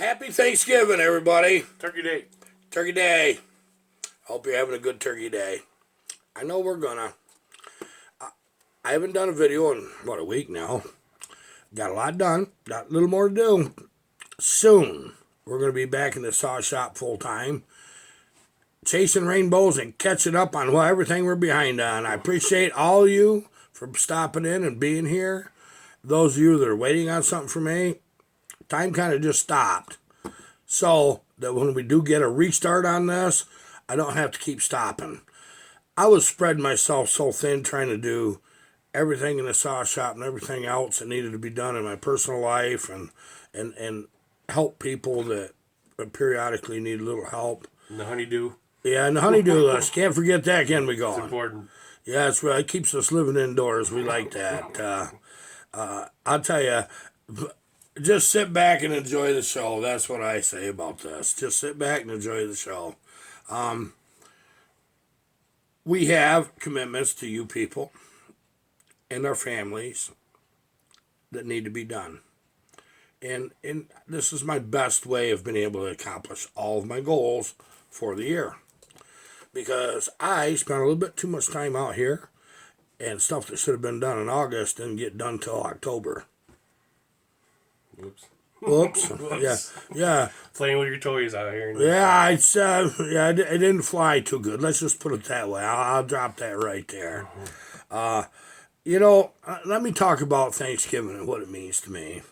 Happy Thanksgiving, everybody. Turkey Day. Turkey Day. Hope you're having a good turkey day. I know we're gonna. I haven't done a video in, a week now. Got a lot done. Got a little more to do. Soon, we're going to be back in the saw shop full time. Chasing rainbows and catching up on everything we're behind on. I appreciate all of you for stopping in and being here. Those of you that are waiting on something from me, time kind of just stopped. So that when we do get a restart on this, I don't have to keep stopping. I was spreading myself so thin trying to do everything in the saw shop and everything else that needed to be done in my personal life and help people that periodically need a little help. And the honeydew. Yeah, and the honeydew list. Can't forget that, can we, going? It's important. Yeah, it's right. It keeps us living indoors. We like that. I'll tell you, just sit back and enjoy the show. That's what I say about this. Just sit back and enjoy the show. We have commitments to you people and our families that need to be done. And this is my best way of being able to accomplish all of my goals for the year. Because I spent a little bit too much time out here, and stuff that should have been done in August didn't get done till October. Whoops. Yeah. Playing with your toys out here. Yeah, it didn't fly too good. Let's just put it that way. I'll drop that right there. Let me talk about Thanksgiving and what it means to me.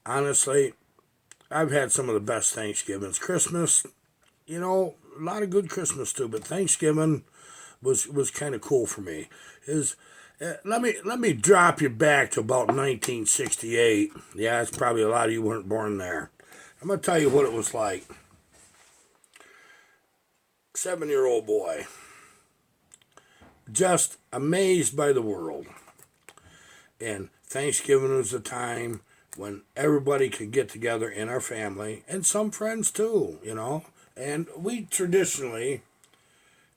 Honestly, I've had some of the best Thanksgivings. Christmas, a lot of good Christmas too, but Thanksgiving was kind of cool for me. Let me drop you back to about 1968. Yeah, it's probably a lot of you weren't born there. I'm gonna tell you what it was like. 7-year-old boy, just amazed by the world. And Thanksgiving was a time when everybody could get together in our family, and some friends too, And we traditionally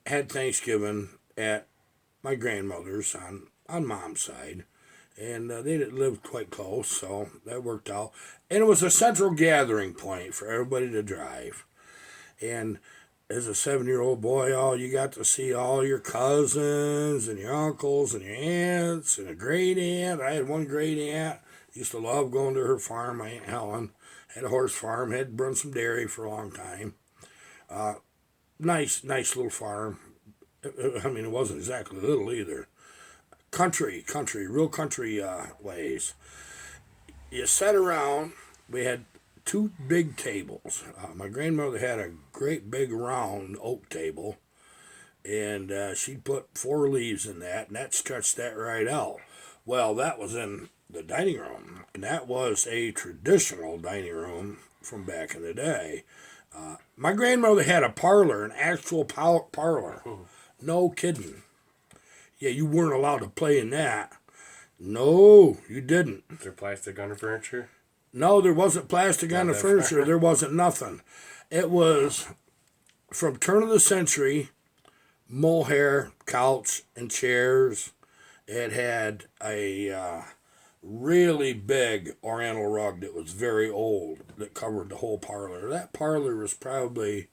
had Thanksgiving at my grandmother's on mom's side. And they lived quite close, so that worked out. And it was a central gathering point for everybody to drive. And as a 7-year-old boy, you got to see all your cousins and your uncles and your aunts and a great aunt. I had one great aunt. Used to love going to her farm. My Aunt Helen had a horse farm, had run some dairy for a long time. Nice little farm. I mean, it wasn't exactly little either. Country, real country ways. You sat around. We had 2 big tables. My grandmother had a great big round oak table, and she'd put 4 leaves in that, and that stretched that right out. Well, that was in the dining room, and that was a traditional dining room from back in the day. My grandmother had a parlor, an actual parlor. No kidding. Yeah, you weren't allowed to play in that. No, you didn't. Is there plastic on the furniture? No, there wasn't plastic on the furniture. There wasn't nothing. It was from turn of the century, mohair, couch, and chairs. It had a really big oriental rug that was very old that covered the whole parlor. That parlor was probably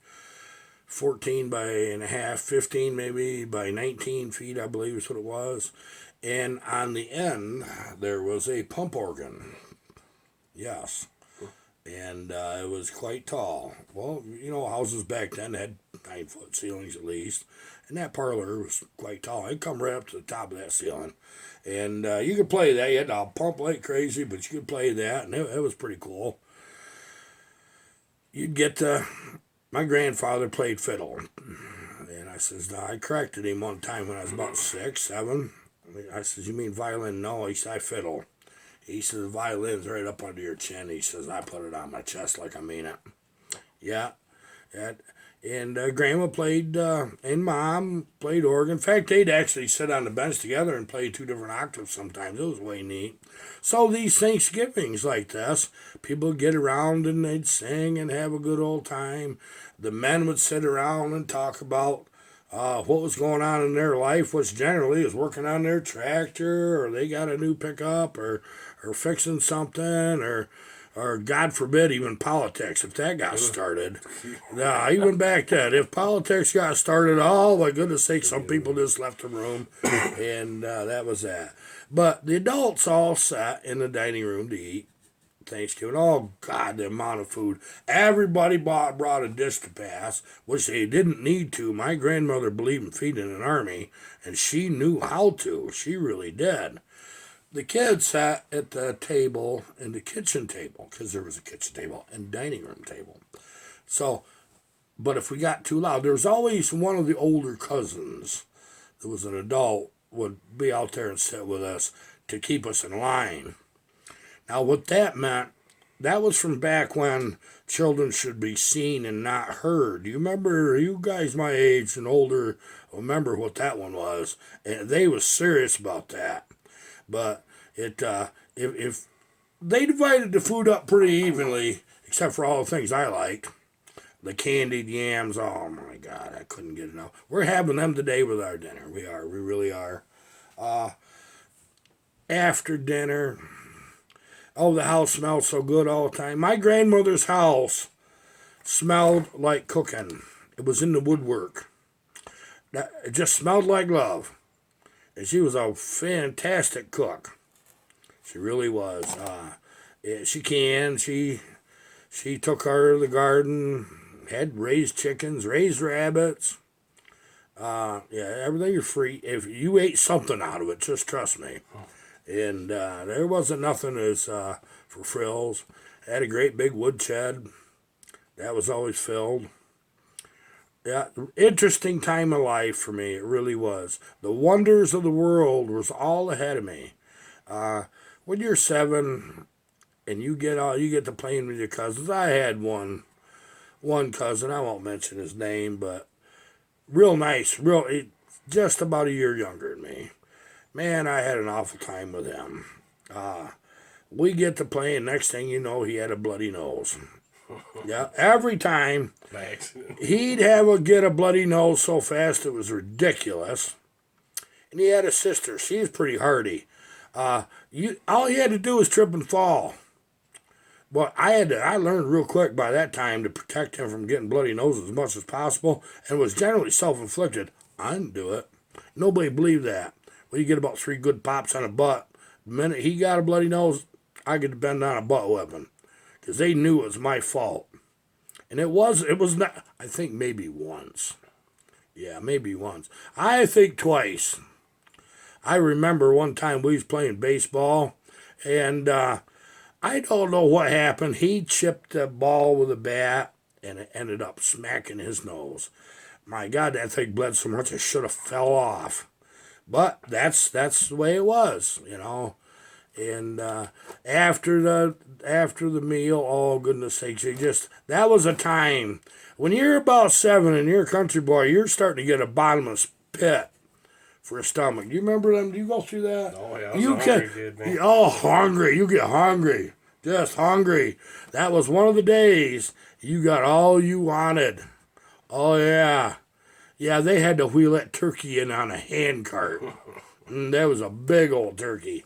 14 by and a half, 15 maybe by 19 feet, I believe is what it was. And on the end, there was a pump organ. Yes. And it was quite tall. Well, houses back then had 9-foot ceilings at least. And that parlor was quite tall. It'd come right up to the top of that ceiling. And you could play that. You had to pump like crazy, but you could play that. And it was pretty cool. You'd get my grandfather played fiddle. And I says, I corrected him one time when I was about 6, 7. I says, you mean violin? No, he said, I fiddle. He says, the violin's right up under your chin. He says, I put it on my chest like I mean it. Yeah. And Grandma played, and Mom played organ. In fact, they'd actually sit on the bench together and play 2 different octaves sometimes. It was way neat. So these Thanksgivings like this, people would get around and they'd sing and have a good old time. The men would sit around and talk about what was going on in their life, which generally is working on their tractor, or they got a new pickup, or fixing something, or or God forbid, even politics, if that got started. Now, even back then, if politics got started, oh my goodness sake, some people just left the room, and that was that. But the adults all sat in the dining room to eat Thanksgiving. Oh God, the amount of food! Everybody brought a dish to pass, which they didn't need to. My grandmother believed in feeding an army, and she knew how to. She really did. The kids sat at the table, in the kitchen table, because there was a kitchen table and dining room table. So, but if we got too loud, there was always one of the older cousins that was an adult would be out there and sit with us to keep us in line. Now, what that meant, that was from back when children should be seen and not heard. Do you remember, you guys my age and older, remember what that one was? And they was serious about that. But if they divided the food up pretty evenly, except for all the things I liked. The candied yams, oh my God, I couldn't get enough. We're having them today with our dinner. We really are. After dinner, oh, the house smelled so good all the time. My grandmother's house smelled like cooking. It was in the woodwork. It just smelled like love. And she was a fantastic cook. She really was. She took care of the garden, had raised chickens, raised rabbits. Everything was free. If you ate something out of it, just trust me. And there wasn't nothing as for frills. Had a great big wood shed. That was always filled. Yeah, interesting time of life for me. It really was. The wonders of the world was all ahead of me. When you're 7 and you get to playing with your cousins. I had one cousin. I won't mention his name, but real nice. Just about a year younger than me. Man, I had an awful time with him. We get to play, and next thing you know, he had a bloody nose. Yeah, every time By accident. he'd get a bloody nose so fast it was ridiculous. And he had a sister. She was pretty hardy. All he had to do was trip and fall. But I learned real quick by that time to protect him from getting bloody noses as much as possible, and it was generally self-inflicted. I didn't do it. Nobody believed that. Well, you get about 3 good pops on a butt. The minute he got a bloody nose, I could depend on a butt weapon. Because they knew it was my fault. And it was not, I think maybe once. Yeah, maybe once. I think twice. I remember one time we was playing baseball, and I don't know what happened. He chipped the ball with a bat, and it ended up smacking his nose. My God, that thing bled so much it should have fell off. But that's the way it was, you know. And after the meal, oh goodness sakes, that was a time when you're about 7 and you're a country boy, you're starting to get a bottomless pit for a stomach. You remember them? Do you go through that? Oh yeah, I was a hungry kid, man. Oh, hungry. You get hungry. Just hungry. That was one of the days you got all you wanted. Oh yeah. Yeah, they had to wheel that turkey in on a hand cart. That was a big old turkey.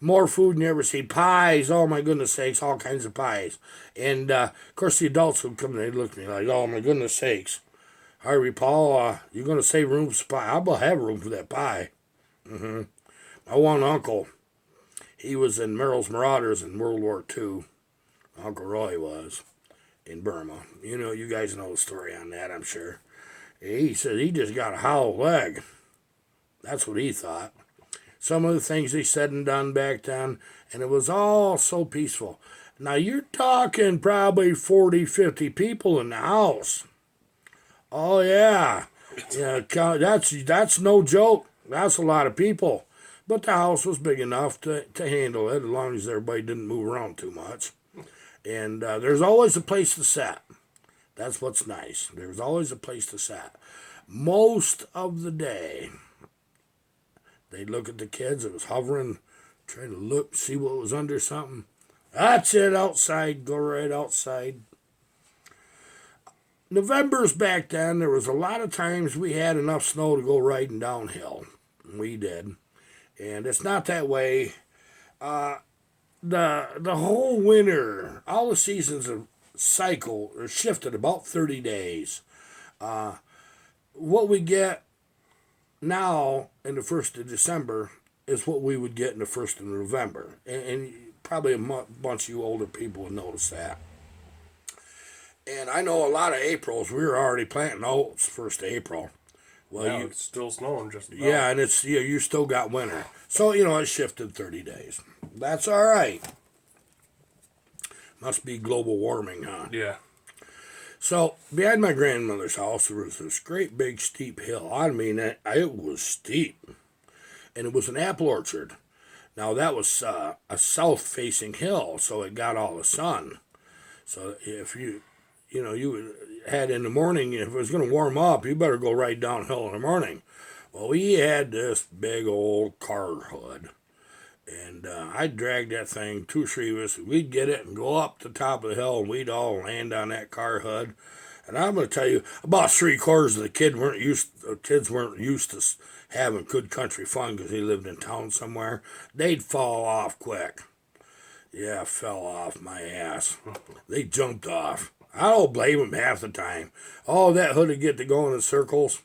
More food than you ever see. Pies, oh my goodness sakes, all kinds of pies. And, of course, the adults would come and they'd look at me like, oh my goodness sakes. Harvey, Paul, you're going to save room for pie. I'll have room for that pie. My one uncle, he was in Merrill's Marauders in World War II. Uncle Roy was in Burma. You know, you guys know the story on that, I'm sure. He said he just got a hollow leg. That's what he thought. Some of the things they said and done back then, and it was all so peaceful. Now, you're talking probably 40, 50 people in the house. Oh, yeah. Yeah, that's no joke. That's a lot of people. But the house was big enough to handle it, as long as everybody didn't move around too much. And there's always a place to sit. That's what's nice. There's always a place to sit. Most of the day, they'd look at the kids. It was hovering, trying to look, see what was under something. That's it, outside. Go right outside. November's back then, there was a lot of times we had enough snow to go riding downhill. We did. And it's not that way. The whole winter All the seasons of cycle are shifted about 30 days. What we get now in the 1st of December is what we would get in the 1st of November. And probably bunch of you older people would notice that. And I know a lot of Aprils, we were already planting oats 1st of April. Well, now it's still snowing just about. Yeah, and it's you still got winter. So, it shifted 30 days. That's all right. Must be global warming, huh? Yeah. So, behind my grandmother's house, there was this great big steep hill. I mean, it was steep. And it was an apple orchard. Now, that was a south-facing hill, so it got all the sun. So, if you had in the morning, if it was going to warm up, you better go right downhill in the morning. Well, we had this big old car hood. And I'd drag that thing 2 or 3 of us. We'd get it and go up the top of the hill, and we'd all land on that car hood. And I'm going to tell you, about 3/4 of the kids weren't used to having good country fun because they lived in town somewhere. They'd fall off quick. Yeah, fell off my ass. They jumped off. I don't blame them half the time. Oh, that hood would get to going in circles.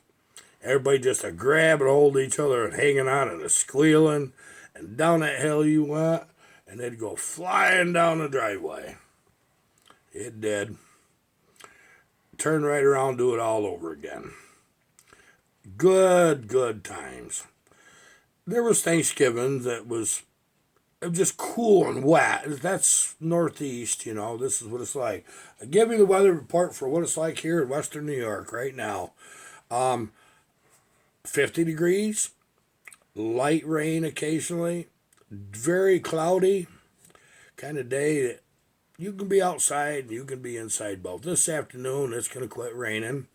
Everybody just a grabbing hold of each other and hanging on and a squealing. And down that hill you went, and they'd go flying down the driveway. It did. Turn right around, do it all over again. Good times. There was Thanksgiving that was just cool and wet. That's northeast, this is what it's like. I give you the weather report for what it's like here in western New York right now. 50 degrees, light rain occasionally, very cloudy kind of day that you can be outside and you can be inside both. This afternoon it's going to quit raining,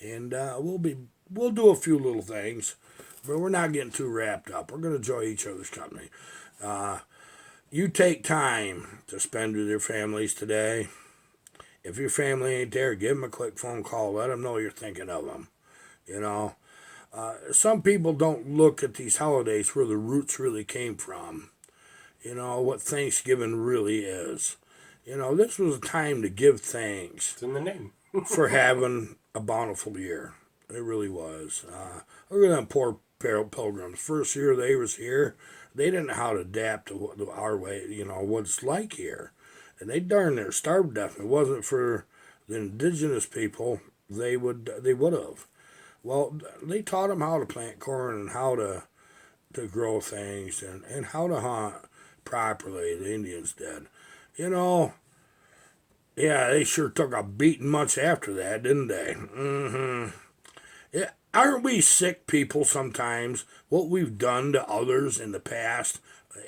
and we'll do a few little things, but we're not getting too wrapped up. We're going to enjoy each other's company. You take time to spend with your families today. If your family ain't there, give them a quick phone call. Let them know you're thinking of them. Some people don't look at these holidays where the roots really came from. What Thanksgiving really is. This was a time to give thanks. It's in the name. For having a bountiful year. It really was. Look at them poor pilgrims. First year they was here, they didn't know how to adapt to our way, what it's like here. And they darn near starved to death. If it wasn't for the indigenous people, they would have. Well, they taught them how to plant corn and how to grow things and how to hunt properly. The Indians did. Yeah, they sure took a beating much after that, didn't they? Mm-hmm. Yeah, aren't we sick people sometimes? What we've done to others in the past,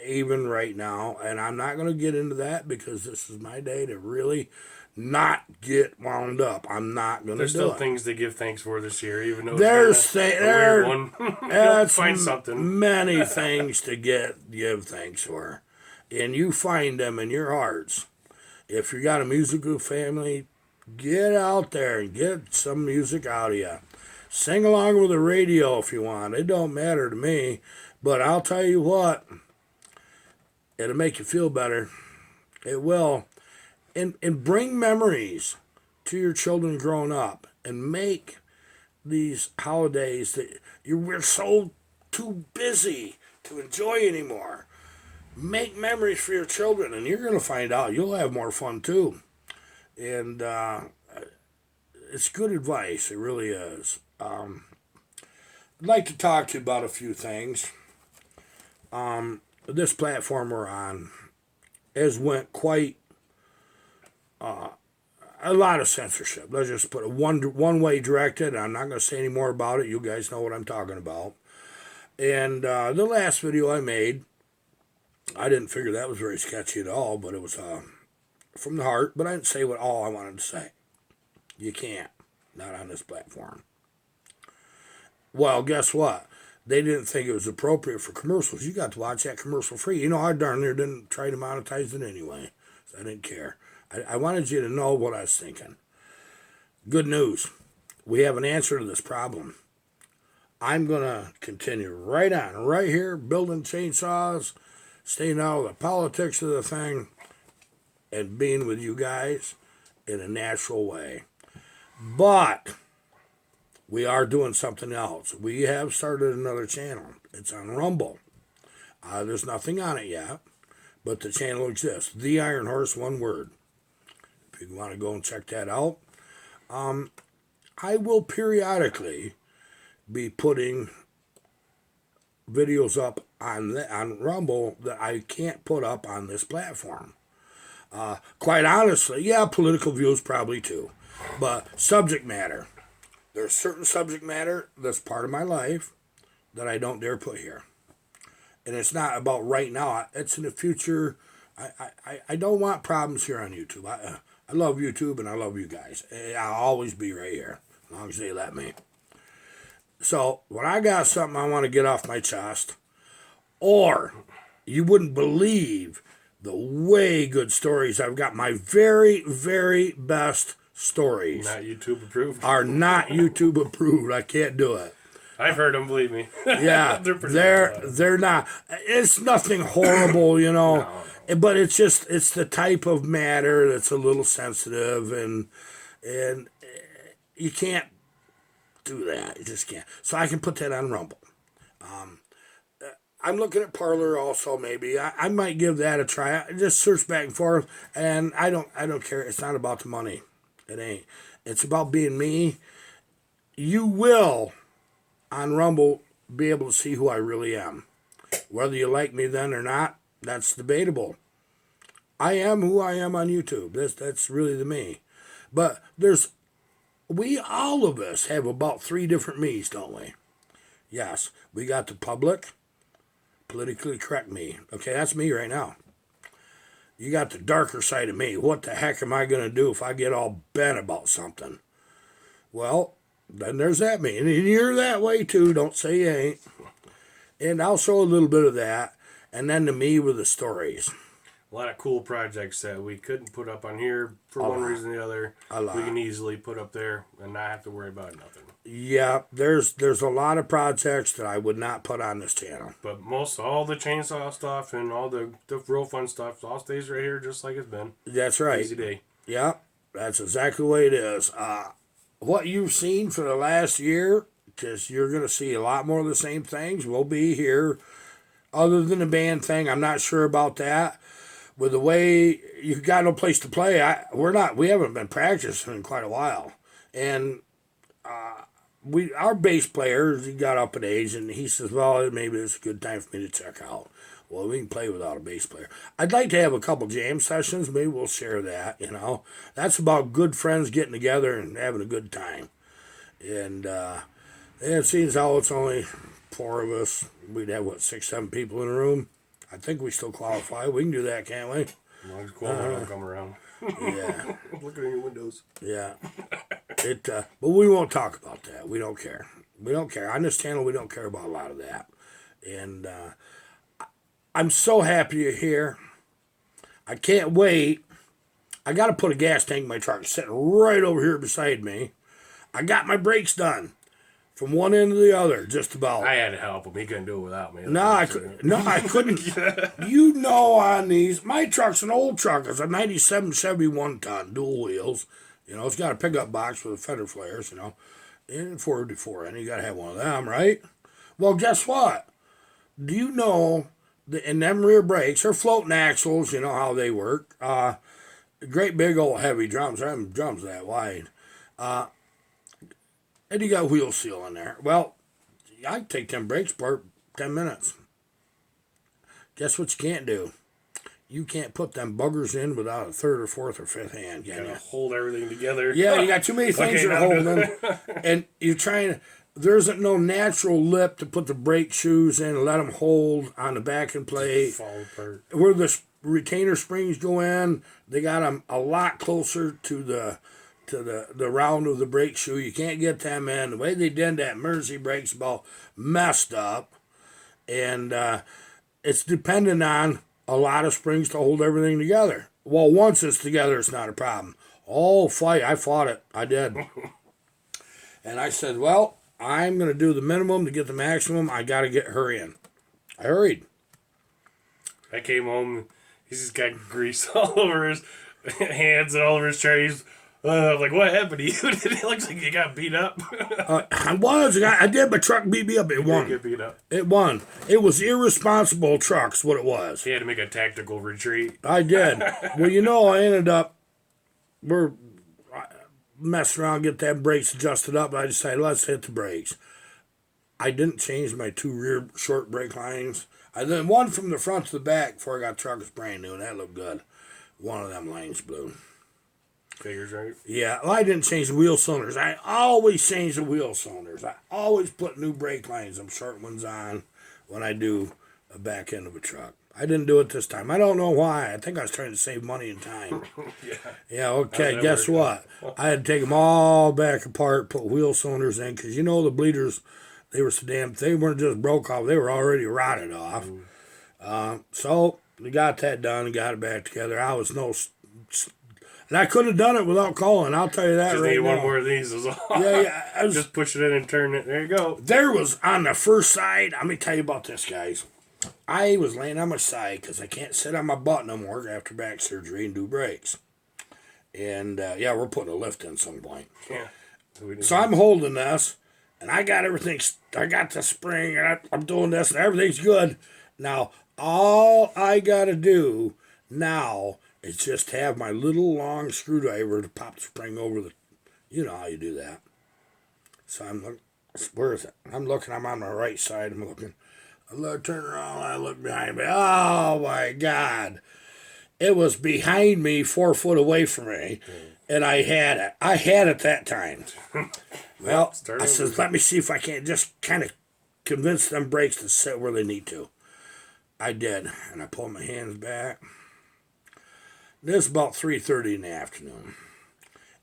even right now, and I'm not going to get into that because this is my day to really not get wound up. I'm not going to do it. There's still things to give thanks for this year, even though there's a weird one. You'll find something. Many things to give thanks for, and you find them in your hearts. If you got a musical family, get out there and get some music out of you. Sing along with the radio if you want. It don't matter to me, but I'll tell you what, it'll make you feel better. It will. And bring memories to your children growing up and make these holidays that we're so too busy to enjoy anymore. Make memories for your children, and you're going to find out you'll have more fun too. And it's good advice. It really is. I'd like to talk to you about a few things. This platform we're on has went quite a lot of censorship. Let's just put it one way directed. I'm not going to say any more about it. You guys know what I'm talking about. And the last video I made, I didn't figure that was very sketchy at all, but it was from the heart. But I didn't say what all I wanted to say. You can't. Not on this platform. Well, guess what? They didn't think it was appropriate for commercials. You got to watch that commercial free. I darn near didn't try to monetize it anyway. So I didn't care. I wanted you to know what I was thinking. Good news. We have an answer to this problem. I'm going to continue right on, right here, building chainsaws, staying out of the politics of the thing, and being with you guys in a natural way. But we are doing something else. We have started another channel. It's on Rumble. There's nothing on it yet, but the channel exists. The Iron Horse, one word. If you want to go and check that out. I will periodically be putting videos up on Rumble that I can't put up on this platform. Quite honestly, yeah, political views probably too. But subject matter. There's certain subject matter that's part of my life that I don't dare put here. And it's not about right now. It's in the future. I don't want problems here on YouTube. I love YouTube and I love you guys. I'll always be right here as long as they let me. So when I got something I want to get off my chest, or you wouldn't believe the way good stories I've got. My very, very best stories. Not YouTube approved. Are not YouTube approved. I can't do it. I've heard them, believe me. Yeah, they're not. It's nothing horrible, you know. No. But it's the type of matter that's a little sensitive, and you can't do that. You just can't. So I can put that on Rumble. I'm looking at Parlor also. Maybe I might give that a try. I just search back and forth, and I don't care. It's not about the money. It ain't. It's about being me. You will on Rumble be able to see who I really am. Whether you like me then or not, that's debatable. I am who I am on YouTube. That's really the me. But all of us have about 3 different me's, don't we? Yes, we got the public, politically correct me. Okay, that's me right now. You got the darker side of me. What the heck am I going to do if I get all bent about something? Well, then there's that me. And you're that way too. Don't say you ain't. And I'll show a little bit of that. And then the me with the stories. A lot of cool projects that we couldn't put up on here for one reason or the other. We can easily put up there and not have to worry about nothing. Yeah, there's a lot of projects that I would not put on this channel. But all the chainsaw stuff and all the real fun stuff all stays right here just like it's been. That's right. Easy day. Yeah, that's exactly the way it is. What you've seen for the last year, because you're going to see a lot more of the same things. We'll be here. Other than the band thing, I'm not sure about that. With the way you got no place to play, we haven't been practicing in quite a while. And our bass player, he got up in age, and he says, well, maybe it's a good time for me to check out. Well, we can play without a bass player. I'd like to have a couple jam sessions. Maybe we'll share that, you know. That's about good friends getting together and having a good time. And it seems how it's only 4 of us. We'd have, 6, 7 people in a room. I think we still qualify. We can do that, can't we? As long as Cuomo don't come around. Yeah. Looking in your windows. Yeah. But we won't talk about that. We don't care. We don't care. On this channel, we don't care about a lot of that. And I'm so happy you're here. I can't wait. I got to put a gas tank in my truck. It's sitting right over here beside me. I got my brakes done. From one end to the other, just about. I had to help him. He couldn't do it without me. No, I couldn't. Yeah. You know, on these, my truck's an old truck. It's a 97 Chevy 1-ton, dual wheels. You know, it's got a pickup box with fender flares, you know, and 454, and you got to have one of them, right? Well, guess what? Do you know, in them rear brakes, or floating axles, you know how they work, great big old heavy drums. I have drums that wide. And you got wheel seal in there. Well, I can take them brakes apart 10 minutes. Guess what you can't do? You can't put them buggers in without a 3rd or 4th or 5th hand, can you? Hold everything together. Yeah, you got too many things you're holding. And you're trying to... There isn't no natural lip to put the brake shoes in and let them hold on the backing plate. Fall apart. Where the retainer springs go in, they got them a lot closer to the round of the brake shoe. You can't get them in. The way they did that Mersey brake's about messed up. And it's dependent on a lot of springs to hold everything together. Well, once it's together, it's not a problem. I fought it. I did. And I said, well, I'm going to do the minimum to get the maximum. I got to get her in. I hurried. I came home. He's just got grease all over hands and all over his trays. I'm like, what happened to you? It looks like you got beat up. I did. My truck beat me up. It won. Get beat up. It won. It was irresponsible trucks. What it was. He had to make a tactical retreat. I did. Well, I ended up. We're messing around, get that brakes adjusted up. And I decided let's hit the brakes. I didn't change my 2 rear short brake lines. I did one from the front to the back before I got the truck was brand new, and that looked good. One of them lines blew. Figures right. Yeah, well, I didn't change the wheel cylinders. I always change the wheel cylinders. I always put new brake lines, them short ones on when I do a back end of a truck. I didn't do it this time. I don't know why. I think I was trying to save money and time. Yeah, okay, guess what? I had to take them all back apart, put wheel cylinders in, because the bleeders, they were so damn, they weren't just broke off, they were already rotted off. So we got that done and got it back together. And I couldn't have done it without calling. I'll tell you that right now. Just need one more of these is all. Yeah. Just push it in and turn it. There you go. There was on the first side. Let me tell you about this, guys. I was laying on my side because I can't sit on my butt no more after back surgery and do brakes. And we're putting a lift in some point. Yeah. So I'm holding this, and I got everything. I got the spring, and I'm doing this, and everything's good. Now all I gotta do now is just have my little long screwdriver to pop the spring over the. You know how you do that. So I'm looking. Where is it? I'm looking. I'm on my right side. I'm looking. I turn around. I look behind me. Oh my God! It was behind me, 4 foot away from me, and I had it. I had it that time. Well, I said, let me see if I can just kind of convince them brakes to sit where they need to. I did, and I pulled my hands back. This is about 3:30 in the afternoon,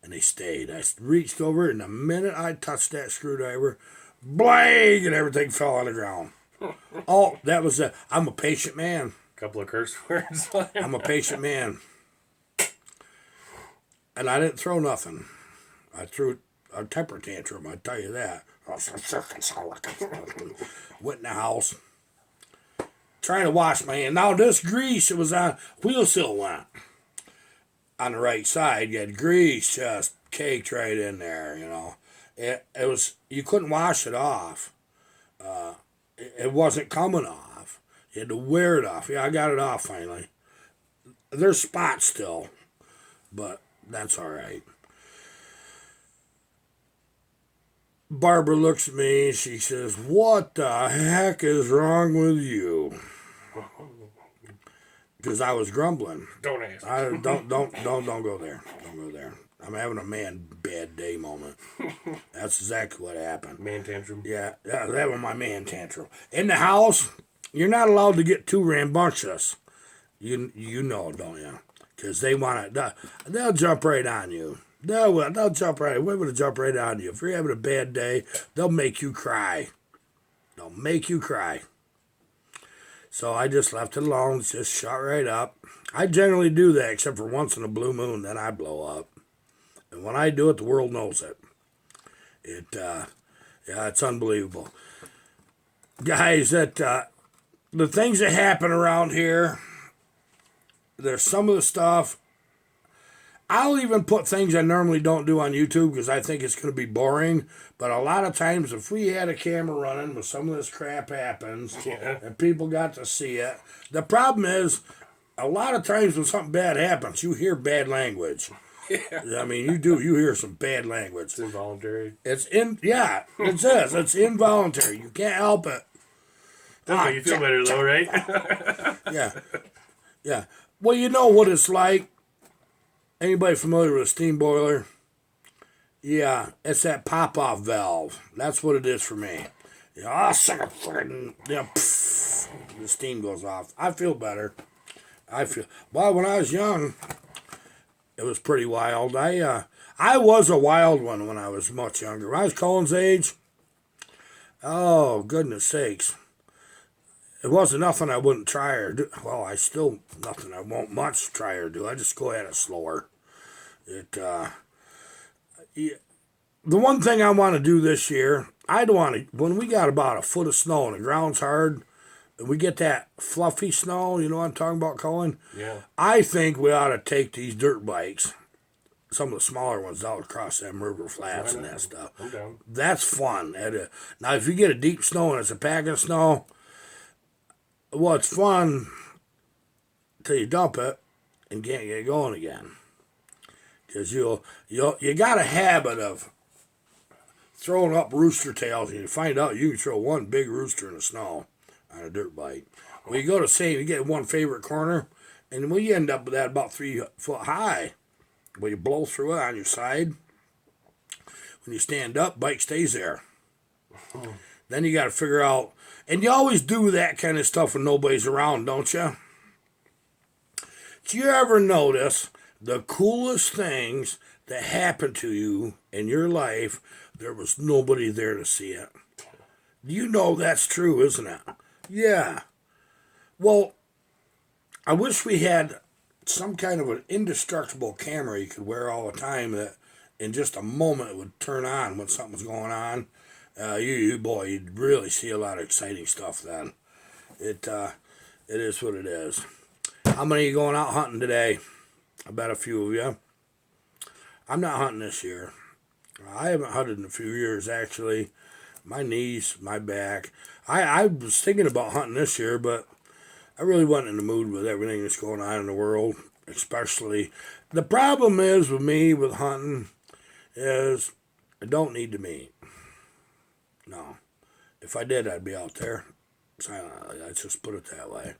and they stayed. I reached over, and the minute I touched that screwdriver, blang, and everything fell on the ground. Oh, that was it. I'm a patient man. Couple of curse words. I'm a patient man. And I didn't throw nothing. I threw a temper tantrum, I tell you that. Went in the house. Trying to wash my hand. Now this grease, it was on wheel seal went. On the right side, you had grease just caked right in there, It was, you couldn't wash it off. It wasn't coming off. You had to wear it off. Yeah, I got it off finally. There's spots still, but that's all right. Barbara looks at me and she says, "What the heck is wrong with you?" Because I was grumbling. Don't ask. Don't go there. Don't go there. I'm having a man bad day moment. That's exactly what happened. Man tantrum. Yeah, that was my man tantrum. In the house, you're not allowed to get too rambunctious. You know, don't you? Because they want to. They'll jump right on you. They'll jump right. Women will jump right on you. If you're having a bad day, they'll make you cry. They'll make you cry. So I just left it alone. Just shut right up. I generally do that, except for once in a blue moon, then I blow up. And when I do it, the world knows it. It's unbelievable. Guys, the things that happen around here, there's some of the stuff. I'll even put things I normally don't do on YouTube because I think it's going to be boring. But a lot of times, if we had a camera running when some of this crap happens and people got to see it, the problem is, a lot of times when something bad happens, you hear bad language. Yeah. I mean, you do. You hear some bad language. It's involuntary. It says. It's involuntary. You can't help it. Doesn't make you feel better, though, right? Yeah. Well, you know what it's like. Anybody familiar with a steam boiler? Yeah, it's that pop-off valve. That's what it is for me. The steam goes off. I feel better. Well, when I was young, it was pretty wild. I was a wild one when I was much younger. When I was Colin's age, oh, goodness sakes. It wasn't nothing I wouldn't try or do. Well, nothing I won't much try or do. I just go at it slower. The one thing I want to do this year, when we got about a foot of snow and the ground's hard, we get that fluffy snow, you know what I'm talking about, Colin? Yeah. I think we ought to take these dirt bikes, some of the smaller ones out across them river flats and that stuff. I'm down. That's fun. Now, if you get a deep snow and it's a pack of snow, well, it's fun till you dump it and can't get going again. Because you got a habit of throwing up rooster tails, and you find out you can throw one big rooster in the snow on a dirt bike. When you go to save, you get one favorite corner, and when you end up with that about 3 foot high, where you blow through it on your side. When you stand up, bike stays there. Then you got to figure out, and you always do that kind of stuff when nobody's around, don't you? Do you ever notice the coolest things that happened to you in your life, there was nobody there to see it? You know that's true, isn't it? Yeah. Well, I wish we had some kind of an indestructible camera you could wear all the time that in just a moment it would turn on when something's going on. You'd really see a lot of exciting stuff then. It is what it is. How many of you going out hunting today? I bet a few of you. I'm not hunting this year. I haven't hunted in a few years, actually. My knees, my back. I was thinking about hunting this year, but I really wasn't in the mood with everything that's going on in the world, especially. The problem is with me with hunting is I don't need to meet. No. If I did, I'd be out there silently. Let's just put it that way.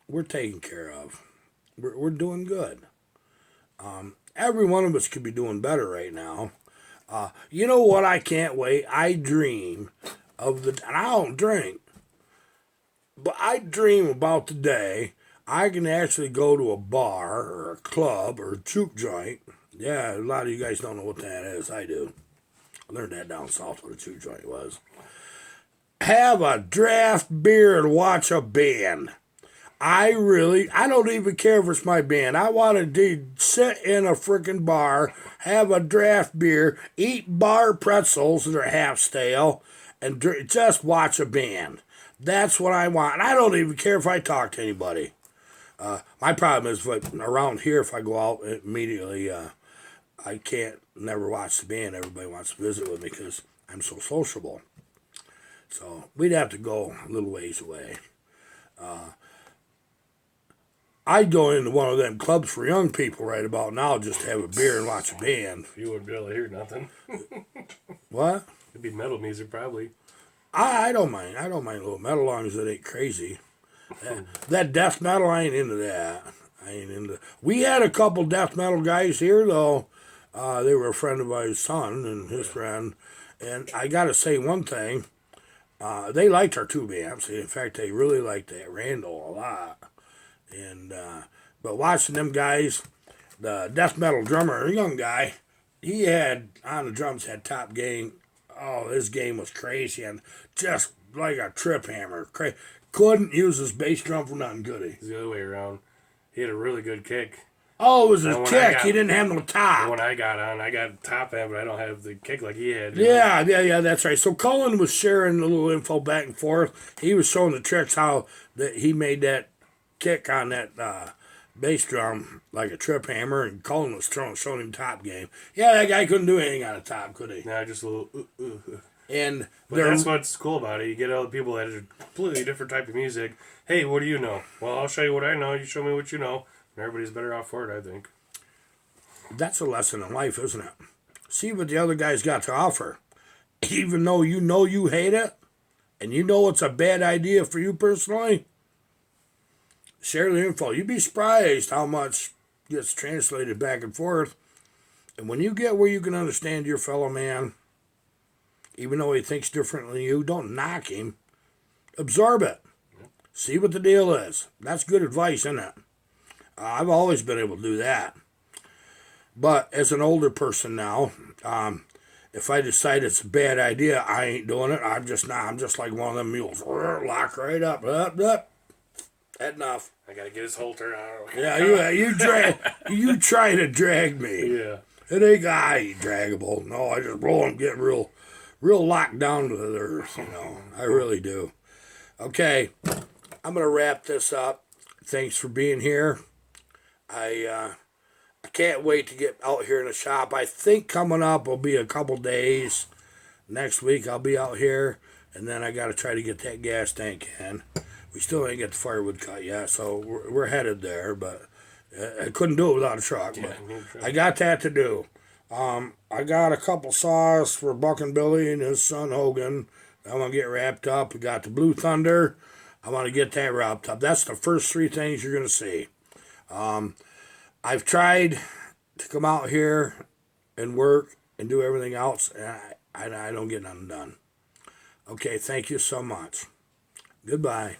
We're taken care of. We're doing good. Every one of us could be doing better right now. You know what? I can't wait. I dream of and I don't drink, but I dream about the day I can actually go to a bar or a club or a juke joint. Yeah, a lot of you guys don't know what that is. I do. I learned that down south what a juke joint was. Have a draft beer and watch a band. I don't even care if it's my band. I want to sit in a freaking bar, have a draft beer, eat bar pretzels that are half stale, and just watch a band. That's what I want. And I don't even care if I talk to anybody. My problem is around here, if I go out immediately, I can't never watch the band. Everybody wants to visit with me because I'm so sociable. So we'd have to go a little ways away. I'd go into one of them clubs for young people right about now just to have a beer and watch a band. You wouldn't be able to hear nothing. What? It'd be metal music, probably. I don't mind. I don't mind a little metal long as it ain't crazy. That death metal, I ain't into that. We had a couple death metal guys here, though. They were a friend of my son and his friend. And I got to say one thing. They liked our tube amps. In fact, they really liked that Randall a lot. And but watching them guys, the death metal drummer, a young guy, he had on the drums had top game. Oh, his game was crazy and just like a trip hammer. Couldn't use his bass drum for nothing, could he? It's the other way around. He had a really good kick. Oh, it was his kick. He didn't have no top. When I got on, I got top end, but I don't have the kick like he had. Yeah, that's right. So Cullen was sharing a little info back and forth. He was showing the tricks how that he made that kick on that bass drum like a trip hammer, and Cullen was showing him top game. Yeah, that guy couldn't do anything on a top, could he? Nah, just a little. And that's what's cool about it. You get all the people that are completely different type of music. Hey, what do you know? Well, I'll show you what I know. You show me what you know. And everybody's better off for it, I think. That's a lesson in life, isn't it? See what the other guy's got to offer. Even though you know you hate it, and you know it's a bad idea for you personally, share the info. You'd be surprised how much gets translated back and forth. And when you get where you can understand your fellow man, even though he thinks differently than you, don't knock him. Absorb it. See what the deal is. That's good advice, isn't it? I've always been able to do that. But as an older person now, if I decide it's a bad idea, I ain't doing it. I'm just not. I'm just like one of them mules. Lock right up. Enough. I gotta get his halter out. Yeah, you try to drag me. Yeah. It ain't draggable. No, I just roll and get real locked down to the earth. I really do. Okay, I'm gonna wrap this up. Thanks for being here. I can't wait to get out here in the shop. I think coming up will be a couple days. Next week I'll be out here, and then I got to try to get that gas tank in. We still ain't get the firewood cut yet, so we're headed there. But I couldn't do it without a truck. Yeah, But I got that to do. I got a couple saws for Buck and Billy and his son Hogan. I want to get wrapped up. We got the Blue Thunder. I want to get that wrapped up. That's the first three things you're going to see. I've tried to come out here and work and do everything else, and I don't get nothing done. Okay, thank you so much. Goodbye.